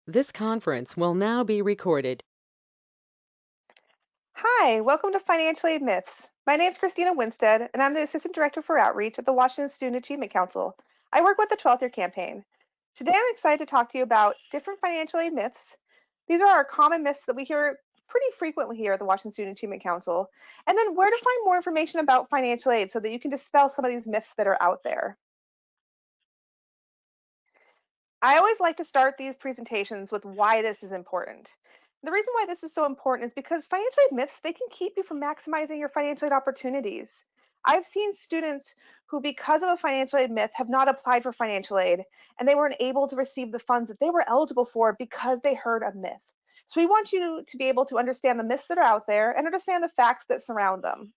This conference will now be recorded. Hi, welcome to Financial Aid Myths. My name is Christina Winstead, and I'm the Assistant Director for Outreach at the Washington Student Achievement Council. I work with the 12th Year Campaign. Today, I'm excited to talk to you about different financial aid myths. These are our common myths that we hear pretty frequently here at the Washington Student Achievement Council, and then where to find more information about financial aid so that you can dispel some of these myths that are out there. I always like to start these presentations with why this is important. The reason why this is so important is because financial aid myths, they can keep you from maximizing your financial aid opportunities. I've seen students who, because of a financial aid myth, have not applied for financial aid and they weren't able to receive the funds that they were eligible for because they heard a myth. So we want you to be able to understand the myths that are out there and understand the facts that surround them.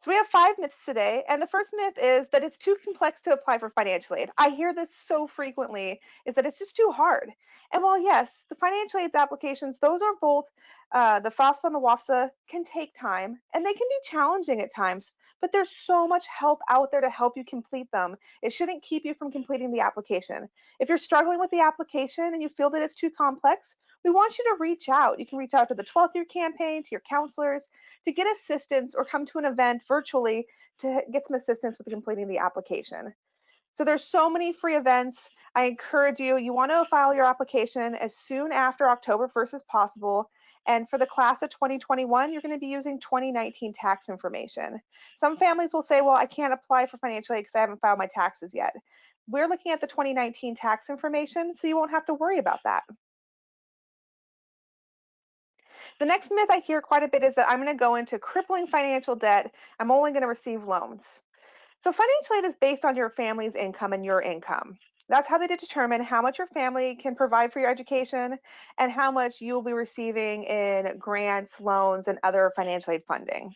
So we have 5 myths today, and the first myth is that it's too complex to apply for financial aid. I hear this so frequently, is that it's just too hard. And while yes, the financial aid applications, those are both the FAFSA and the WAFSA can take time, and they can be challenging at times, but there's so much help out there to help you complete them. It shouldn't keep you from completing the application. If you're struggling with the application and you feel that it's too complex, we want you to reach out. You can reach out to the 12th Year Campaign, to your counselors, to get assistance or come to an event virtually to get some assistance with completing the application. So there's so many free events. I encourage you, you want to file your application as soon after October 1st as possible. And for the class of 2021, you're going to be using 2019 tax information. Some families will say, well, I can't apply for financial aid because I haven't filed my taxes yet. We're looking at the 2019 tax information, so you won't have to worry about that. The next myth I hear quite a bit is that I'm going to go into crippling financial debt. I'm only going to receive loans. So financial aid is based on your family's income and your income. That's how they determine how much your family can provide for your education and how much you will be receiving in grants, loans, and other financial aid funding.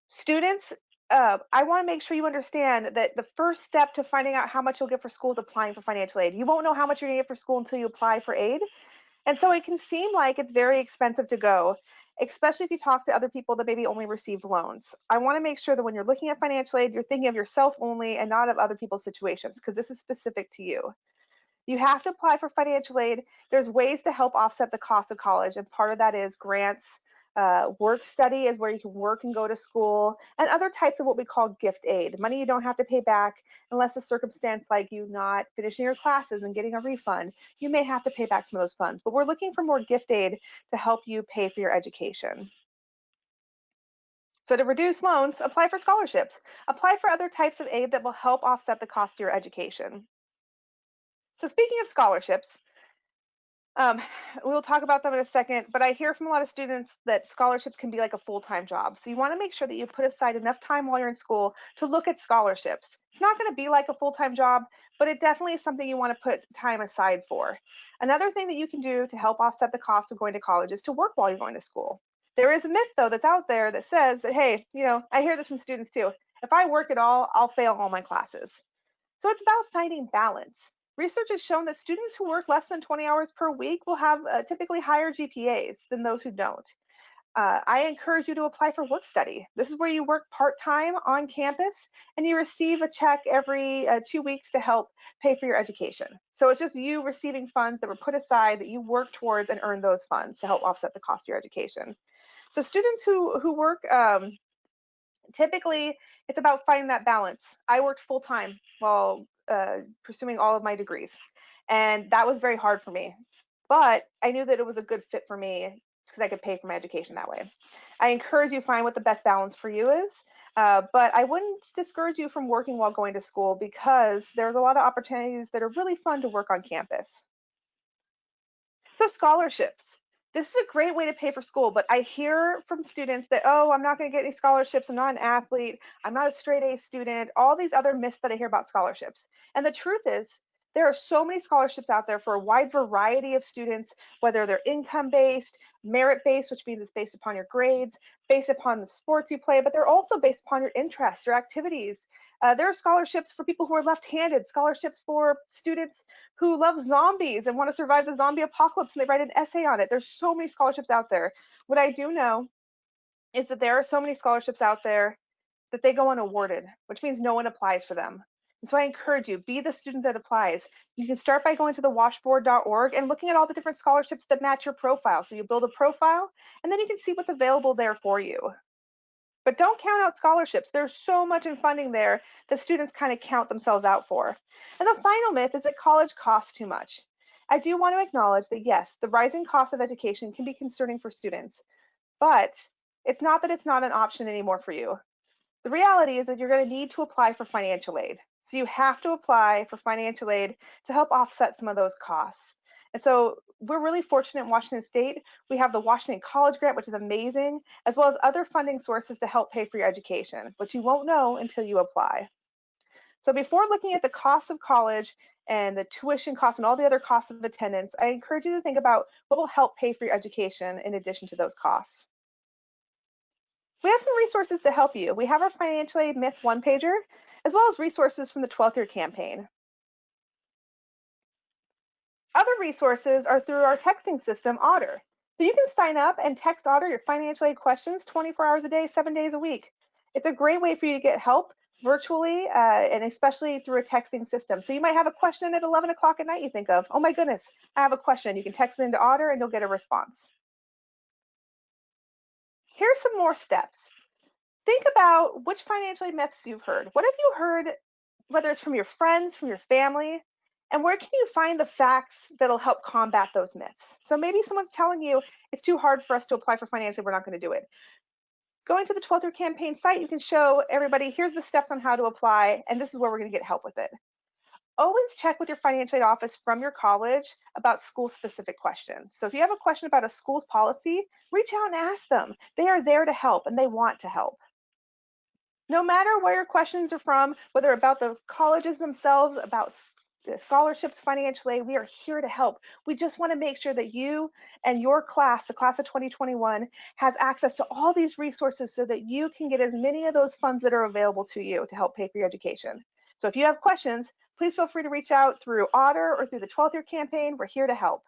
Students, I want to make sure you understand that the first step to finding out how much you'll get for school is applying for financial aid. You won't know how much you're going to get for school until you apply for aid. And so it can seem like it's very expensive to go, especially if you talk to other people that maybe only received loans. I want to make sure that when you're looking at financial aid, you're thinking of yourself only and not of other people's situations, because this is specific to you. You have to apply for financial aid. There's ways to help offset the cost of college, and part of that is grants. Work study is where you can work and go to school, and other types of what we call gift aid, money you don't have to pay back unless a circumstance like you not finishing your classes and getting a refund. You may have to pay back some of those funds, but we're looking for more gift aid to help you pay for your education. So to reduce loans, apply for scholarships. Apply for other types of aid that will help offset the cost of your education. So speaking of scholarships, Um, we'll talk about them in a second, but I hear from a lot of students that scholarships can be like a full-time job. So you want to make sure that you put aside enough time while you're in school to look at scholarships. It's not going to be like a full-time job, but it definitely is something you want to put time aside for. Another thing that you can do to help offset the cost of going to college is to work while you're going to school. There is a myth though that's out there that says that, hey, I hear this from students too. If I work at all, I'll fail all my classes. So it's about finding balance. Research has shown that students who work less than 20 hours per week will have typically higher GPAs than those who don't. I encourage you to apply for work study. This is where you work part time on campus and you receive a check every 2 weeks to help pay for your education. So it's just you receiving funds that were put aside that you work towards and earn those funds to help offset the cost of your education. So students who work typically, it's about finding that balance. I worked full time while pursuing all of my degrees, and that was very hard for me. But I knew that it was a good fit for me because I could pay for my education that way. I encourage you to find what the best balance for you is. But I wouldn't discourage you from working while going to school because there's a lot of opportunities that are really fun to work on campus. So scholarships. This is a great way to pay for school, but I hear from students that, oh, I'm not going to get any scholarships. I'm not an athlete. I'm not a straight A student. All these other myths that I hear about scholarships. And the truth is, there are so many scholarships out there for a wide variety of students, whether they're income based, merit based, which means it's based upon your grades, based upon the sports you play, but they're also based upon your interests, your activities. There are scholarships for people who are left handed, scholarships for students who love zombies and want to survive the zombie apocalypse and they write an essay on it. There's so many scholarships out there. What I do know is that there are so many scholarships out there that they go unawarded, which means no one applies for them. And so I encourage you, be the student that applies. You can start by going to the washboard.org and looking at all the different scholarships that match your profile. So you build a profile and then you can see what's available there for you. But don't count out scholarships. There's so much in funding there that students kind of count themselves out for. And the final myth is that college costs too much. I do want to acknowledge that yes, the rising cost of education can be concerning for students, but it's not that it's not an option anymore for you. The reality is that you're going to need to apply for financial aid. So you have to apply for financial aid to help offset some of those costs. And so we're really fortunate in Washington State. We have the Washington College Grant, which is amazing, as well as other funding sources to help pay for your education, but you won't know until you apply. So before looking at the cost of college and the tuition costs and all the other costs of attendance, I encourage you to think about what will help pay for your education in addition to those costs. We have some resources to help you. We have our financial aid myth one-pager, as well as resources from the 12th year campaign. Other resources are through our texting system, Otter. So you can sign up and text Otter your financial aid questions 24 hours a day, 7 days a week. It's a great way for you to get help virtually and especially through a texting system. So you might have a question at 11 o'clock at night you think of, oh my goodness, I have a question. You can text it into Otter and you'll get a response. Here's some more steps. Think about which financial aid myths you've heard. What have you heard, whether it's from your friends, from your family, and where can you find the facts that'll help combat those myths? So maybe someone's telling you it's too hard for us to apply for financial aid, we're not going to do it. Going to the 12th Year Campaign site, you can show everybody, here's the steps on how to apply, and this is where we're going to get help with it. Always check with your financial aid office from your college about school-specific questions. So if you have a question about a school's policy, reach out and ask them. They are there to help, and they want to help. No matter where your questions are from, whether about the colleges themselves, about scholarships, financial aid, we are here to help. We just want to make sure that you and your class, the class of 2021, has access to all these resources so that you can get as many of those funds that are available to you to help pay for your education. So if you have questions, please feel free to reach out through Otter or through the 12th Year Campaign. We're here to help.